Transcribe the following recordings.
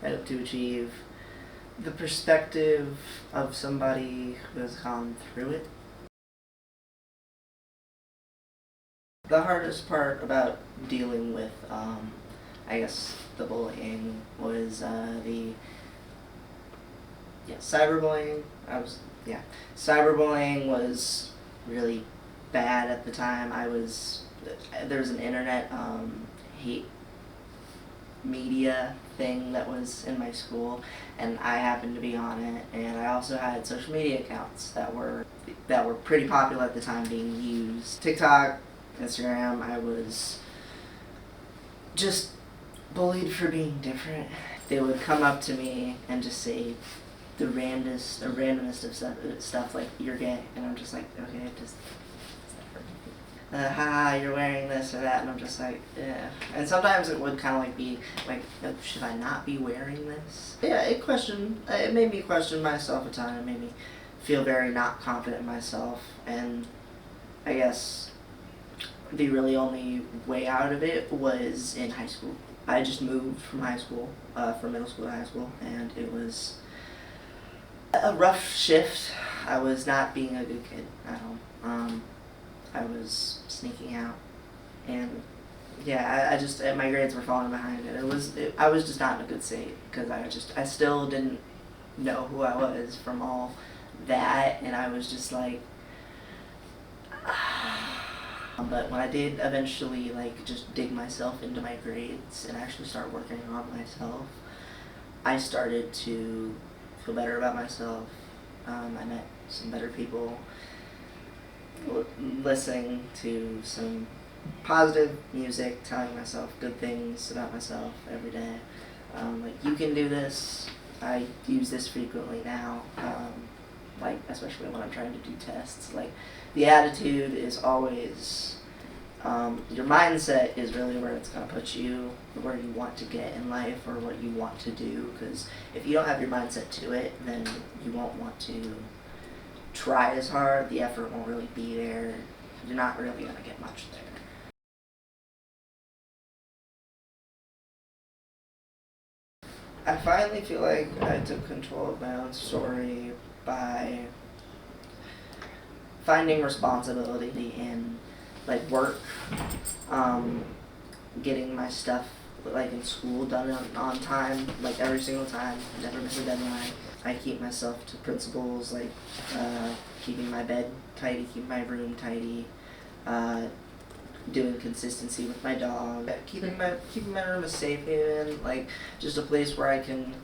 I hope to achieve the perspective of somebody who has gone through it. The hardest part about dealing with, I guess, the bullying was cyberbullying. Cyberbullying was really bad at the time. There was an internet hate media thing that was in my school, and I happened to be on it. And I also had social media accounts that were pretty popular at the time being used. TikTok, Instagram. I was just bullied for being different. They would come up to me and just say the randomest of stuff like "you're gay," and I'm just like, okay, just haha, you're wearing this or that, and I'm just like, yeah. And sometimes it would kind of like be like, oh, should I not be wearing this? Yeah, it made me question myself a ton. It made me feel very not confident in myself, and I guess the really only way out of it was in high school. I just moved from high school, from middle school to high school, and it was a rough shift. I was not being a good kid at home. I was sneaking out, and yeah, I just my grades were falling behind, and I was just not in a good state because I still didn't know who I was from all that, and I was just like. But when I did eventually just dig myself into my grades and actually start working on myself, I started to feel better about myself. I met some better people, listening to some positive music, telling myself good things about myself every day. You can do this. I use this frequently now. Especially when I'm trying to do tests. The attitude is always, your mindset is really where it's going to put you, where you want to get in life or what you want to do. Because if you don't have your mindset to it, then you won't want to try as hard. The effort won't really be there. You're not really going to get much there. I finally feel like I took control of my own story by finding responsibility in work, getting my stuff in school done on time, every single time, never miss a deadline. I keep myself to principles keeping my bed tidy, keeping my room tidy, doing consistency with my dog, keeping my room a safe haven, just a place where I can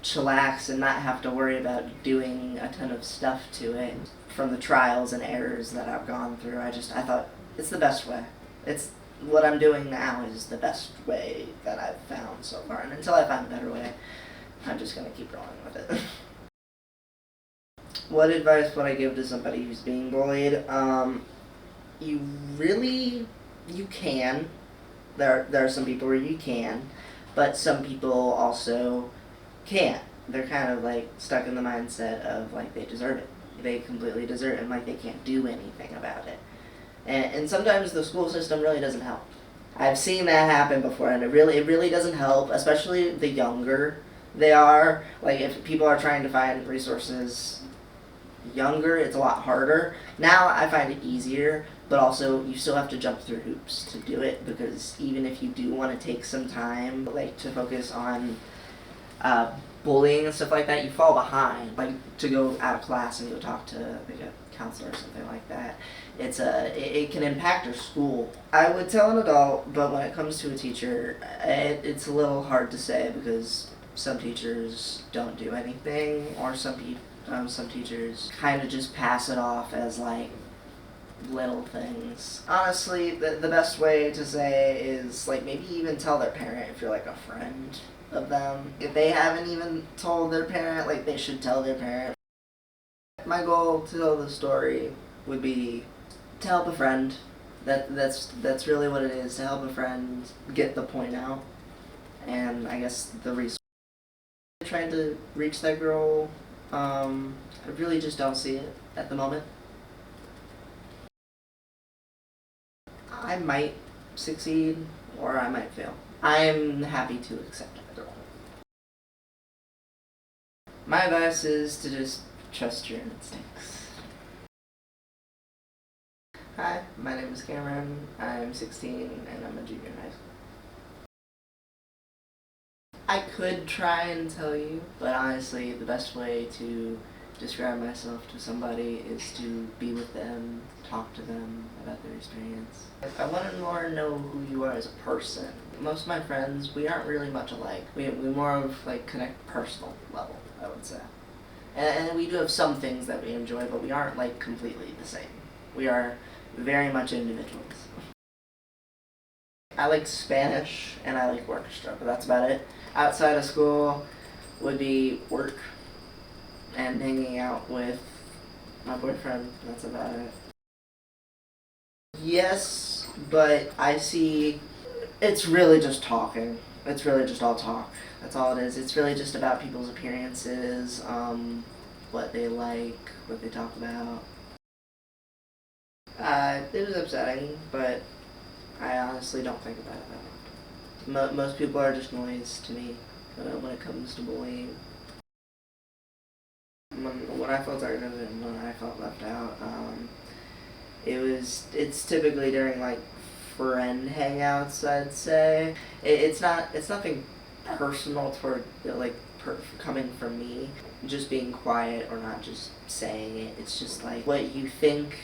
chillax and not have to worry about doing a ton of stuff to it. From the trials and errors that I've gone through, I thought it's the best way. It's what I'm doing now is the best way that I've found so far, and until I find a better way, I'm just gonna keep rolling with it. What advice would I give to somebody who's being bullied? You can. There are some people where you can, but some people also can't. They're kind of stuck in the mindset of they deserve it. They completely deserve it, and they can't do anything about it. And sometimes the school system really doesn't help. I've seen that happen before, and it really doesn't help, especially the younger they are. If people are trying to find resources younger, it's a lot harder. Now I find it easier, but also you still have to jump through hoops to do it, because even if you do want to take some time to focus on bullying and stuff like that, you fall behind. To go out of class and go talk to a counselor or something like that, it can impact your school. I would tell an adult, but when it comes to a teacher, it's a little hard to say, because some teachers don't do anything, or some teachers kind of just pass it off as little things. Honestly, the best way to say is maybe even tell their parent if you're a friend of them. If they haven't even told their parent, they should tell their parent. My goal to tell the story would be to help a friend. That's really what it is, to help a friend get the point out. And I guess the resource. Trying to reach that girl, I really just don't see it at the moment. I might succeed or I might fail. I'm happy to accept it. My advice is to just trust your instincts. Hi, my name is Cameron. I'm 16 and I'm a junior in high school. I could try and tell you, but honestly, the best way to describe myself to somebody is to be with them, talk to them about their experience. I want to more know who you are as a person. Most of my friends, we aren't really much alike. We more of like connect personal level, I would say. And we do have some things that we enjoy, but we aren't like completely the same. We are very much individuals. I like Spanish and I like orchestra, but that's about it. Outside of school would be work and hanging out with my boyfriend. That's about it. Yes, but I see it's really just talking. It's really just all talk. That's all it is. It's really just about people's appearances, what they like, what they talk about. It was upsetting, but I honestly don't think about it that much. Most people are just noise to me when it comes to bullying. When I felt targeted and when I felt left out, it's typically during like friend hangouts, I'd say. It's nothing personal toward like coming from me. Just being quiet or not just saying it. It's just like what you think.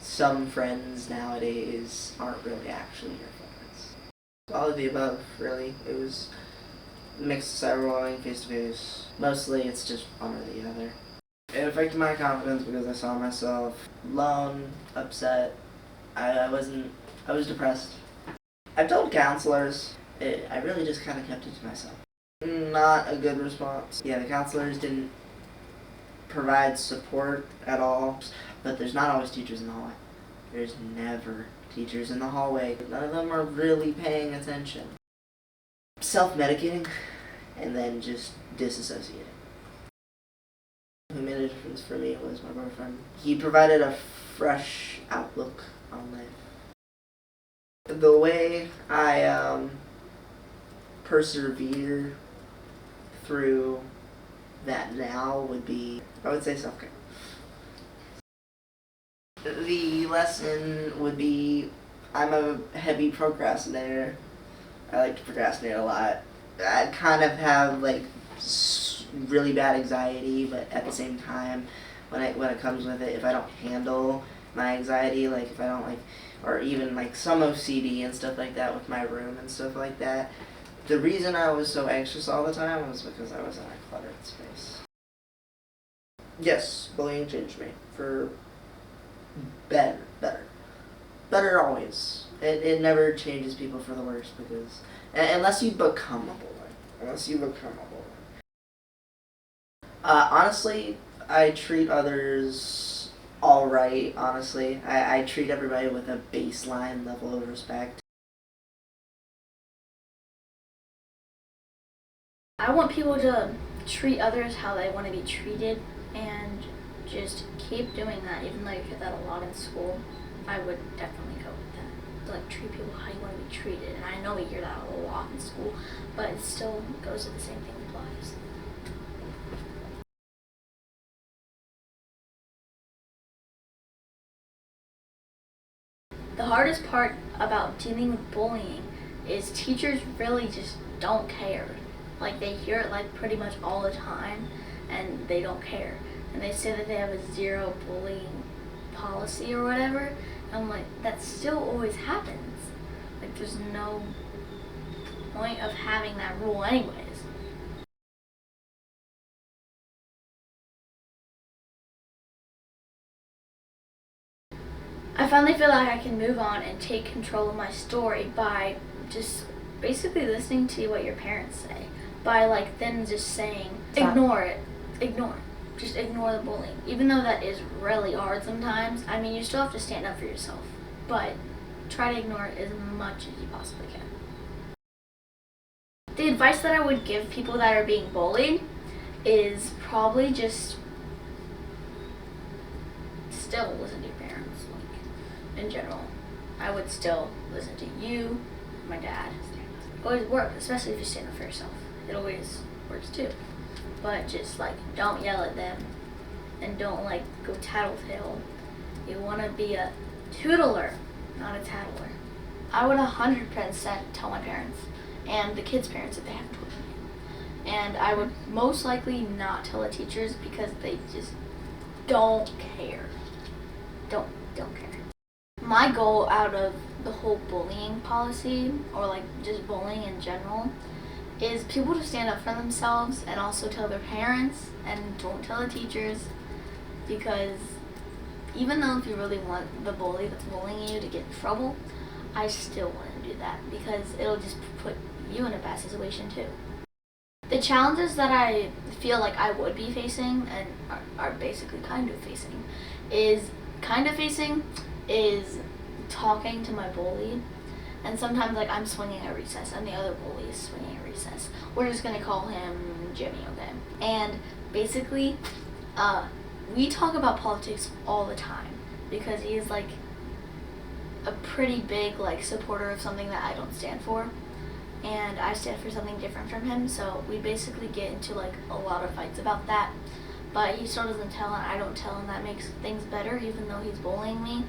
Some friends nowadays aren't really actually your friends. All of the above, really. It was mixed cyberbullying, face to face. Mostly, it's just one or the other. It affected my confidence because I saw myself alone, upset. I was depressed. I've told counselors. I really just kind of kept it to myself. Not a good response. Yeah, the counselors didn't provide support at all, but there's not always teachers in the hallway. There's never teachers in the hallway. None of them are really paying attention. Self-medicating and then just disassociating. Who made a difference for me was my boyfriend. He provided a fresh outlook on life. The way I persevere through that now would be, I would say, self-care. The lesson would be, I'm a heavy procrastinator. I like to procrastinate a lot. I kind of have like really bad anxiety, but at the same time, when it comes with it, if I don't handle my anxiety, like if I don't like, or even like some OCD and stuff like that with my room and stuff like that, the reason I was so anxious all the time was because I was in a cluttered space. Yes, bullying changed me for better always. It never changes people for the worse because unless you become a bully. Honestly, I treat others all right. Honestly, I treat everybody with a baseline level of respect. I want people to treat others how they want to be treated and just keep doing that. Even though you hear that a lot in school, I would definitely go with that. To, like, treat people how you want to be treated. And I know we hear that a lot in school, but it still goes to the same thing applies. The hardest part about dealing with bullying is teachers really just don't care. Like, they hear it like pretty much all the time and they don't care. And they say that they have a zero bullying policy or whatever. And I'm like, that still always happens. Like, there's no point of having that rule anyways. I finally feel like I can move on and take control of my story by just basically listening to what your parents say. By like then just saying, ignore it. Just ignore the bullying. Even though that is really hard sometimes, I mean, you still have to stand up for yourself. But try to ignore it as much as you possibly can. The advice that I would give people that are being bullied is probably just still listen to your parents. Like, in general, I would still listen to you, my dad. It always works, especially if you stand up for yourself. It always works too. but just like don't yell at them and don't like go tattletale. You want to be a tootler, not a tattler. I would 100% tell my parents and the kids' parents if they haven't told me. And I would most likely not tell the teachers because they just don't care. Don't care. My goal out of the whole bullying policy, or like just bullying in general, is people to stand up for themselves and also tell their parents and don't tell the teachers, because even though if you really want the bully that's bullying you to get in trouble, I still wouldn't do that because it'll just put you in a bad situation too. The challenges that I feel like I would be facing and are basically kind of facing is talking to my bully, and sometimes like I'm swinging at recess and the other bully is swinging at recess. We're just gonna call him Jimmy, okay? And basically, we talk about politics all the time because he is like a pretty big like supporter of something that I don't stand for, and I stand for something different from him. So we basically get into like a lot of fights about that. But he still doesn't tell, and I don't tell, and that makes things better. Even though he's bullying me,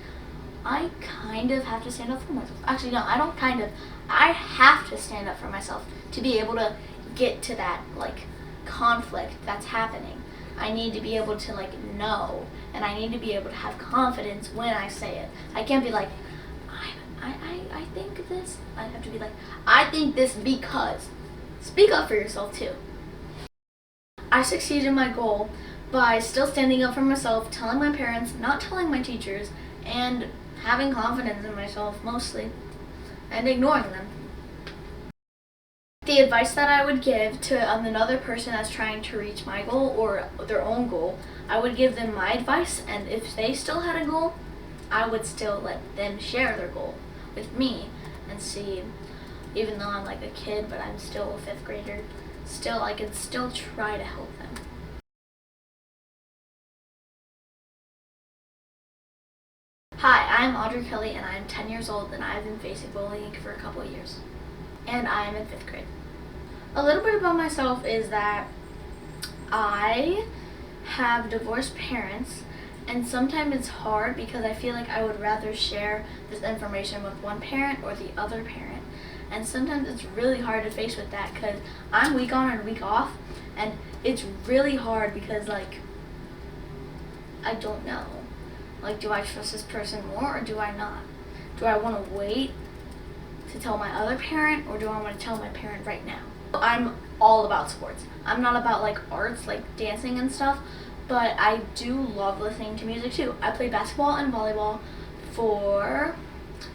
I kind of have to stand up for myself. Actually, no, I don't kind of. I have to stand up for myself to be able to get to that like conflict that's happening. I need to be able to like know, and I need to be able to have confidence when I say it. I can't be like, I think this. I have to be like, I think this because. Speak up for yourself too. I succeeded in my goal by still standing up for myself, telling my parents, not telling my teachers, and having confidence in myself mostly, and ignoring them. The advice that I would give to another person that's trying to reach my goal or their own goal, I would give them my advice, and if they still had a goal, I would still let them share their goal with me and see, even though I'm like a kid, but I'm still a 5th grader, still I could still try to help them. Hi, I'm Audrey Kelly, and I am 10 years old, and I have been facing bullying for a couple of years, and I am in 5th grade. A little bit about myself is that I have divorced parents, and sometimes it's hard because I feel like I would rather share this information with one parent or the other parent, and sometimes it's really hard to face with that because I'm week on and week off, and it's really hard because like I don't know. Like, do I trust this person more or do I not? Do I want to wait to tell my other parent or do I want to tell my parent right now? I'm all about sports. I'm not about like arts, like dancing and stuff, but I do love listening to music too. I play basketball and volleyball for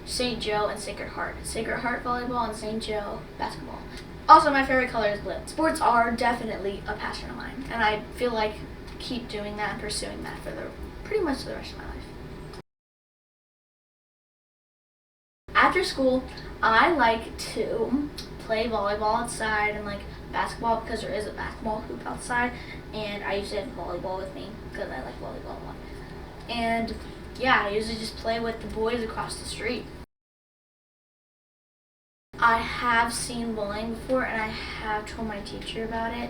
St. Joe and Sacred Heart. Sacred Heart volleyball and St. Joe basketball. Also, my favorite color is blue. Sports are definitely a passion of mine, and I feel like keep doing that and pursuing that for pretty much the rest of my life. After school, I like to play volleyball outside and like basketball because there is a basketball hoop outside, and I usually have volleyball with me because I like volleyball a lot. And yeah, I usually just play with the boys across the street. I have seen bullying before, and I have told my teacher about it,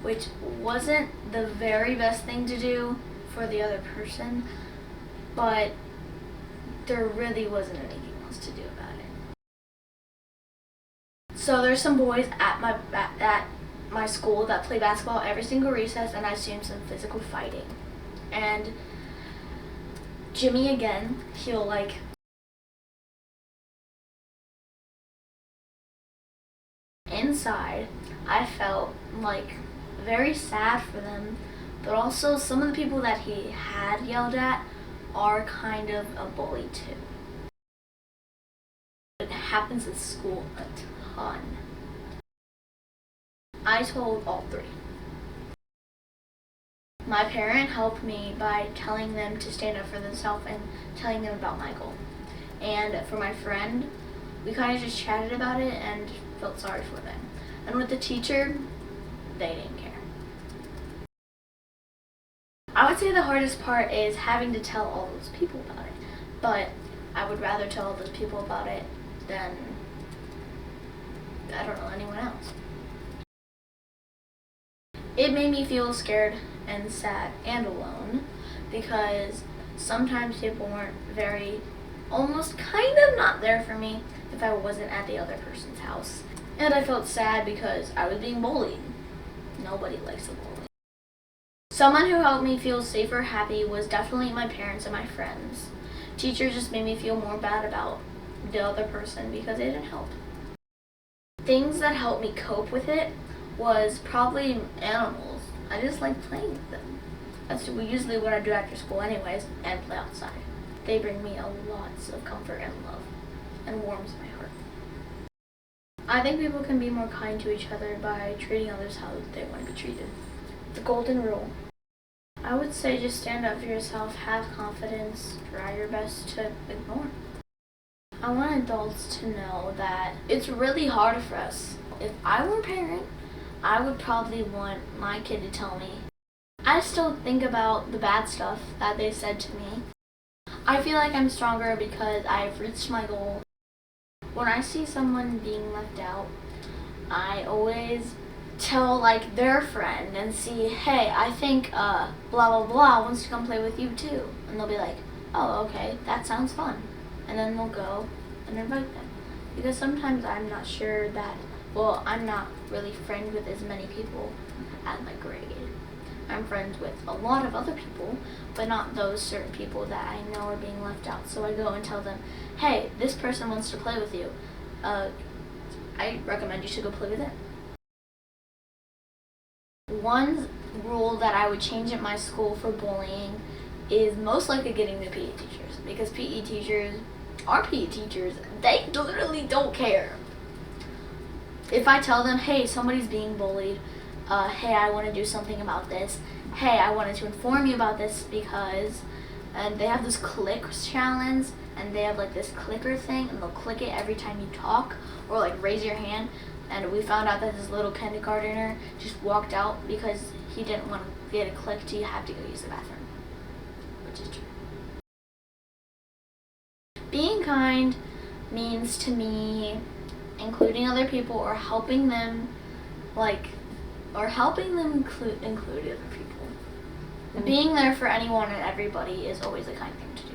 which wasn't the very best thing to do for the other person, but there really wasn't anything else to do about it. So there's some boys at my school that play basketball every single recess, and I've seen some physical fighting. And Jimmy again, he'll like inside. I felt like very sad for them, but also some of the people that he had yelled at are kind of a bully too. It happens at school a ton. I told all 3. My parent helped me by telling them to stand up for themselves and telling them about my goal. And for my friend, we kind of just chatted about it and felt sorry for them. And with the teacher, they didn't care. I would say the hardest part is having to tell all those people about it. But I would rather tell all those people about it than, I don't know, anyone else. It'd it made me feel scared and sad and alone because sometimes people weren't very, almost kind of not there for me if I wasn't at the other person's house. And I felt sad because I was being bullied. Nobody likes a bully. Someone who helped me feel safe or happy was definitely my parents and my friends. Teachers just made me feel more bad about the other person because they didn't help. Things that helped me cope with it was probably animals. I just like playing with them. That's usually what I do after school anyways, and play outside. They bring me a lots of comfort and love and warms my heart. I think people can be more kind to each other by treating others how they want to be treated. The golden rule. I would say just stand up for yourself, have confidence, try your best to ignore. I want adults to know that it's really hard for us. If I were a parent, I would probably want my kid to tell me. I still think about the bad stuff that they said to me. I feel like I'm stronger because I've reached my goal. When I see someone being left out, I always tell like their friend and see, hey, I think blah blah blah wants to come play with you too. And they'll be like, oh, okay, that sounds fun. And then they'll go and invite them. Because sometimes I'm not sure that, well, I'm not really friends with as many people at my grade. I'm friends with a lot of other people, but not those certain people that I know are being left out. So I go and tell them, hey, this person wants to play with you. I recommend you should go play with them. One rule that I would change at my school for bullying is most likely getting the PE teachers, because PE teachers are PE teachers. They literally don't care. If I tell them, hey, somebody's being bullied, hey, I want to do something about this, hey, I wanted to inform you about this because, and they have this click challenge, and they have like this clicker thing, and they'll click it every time you talk or like raise your hand. And we found out that this little kindergartner just walked out because he didn't want to get a click to have to go use the bathroom, which is true. Being kind means to me including other people or helping them, include other people. Mm-hmm. Being there for anyone and everybody is always a kind thing to do.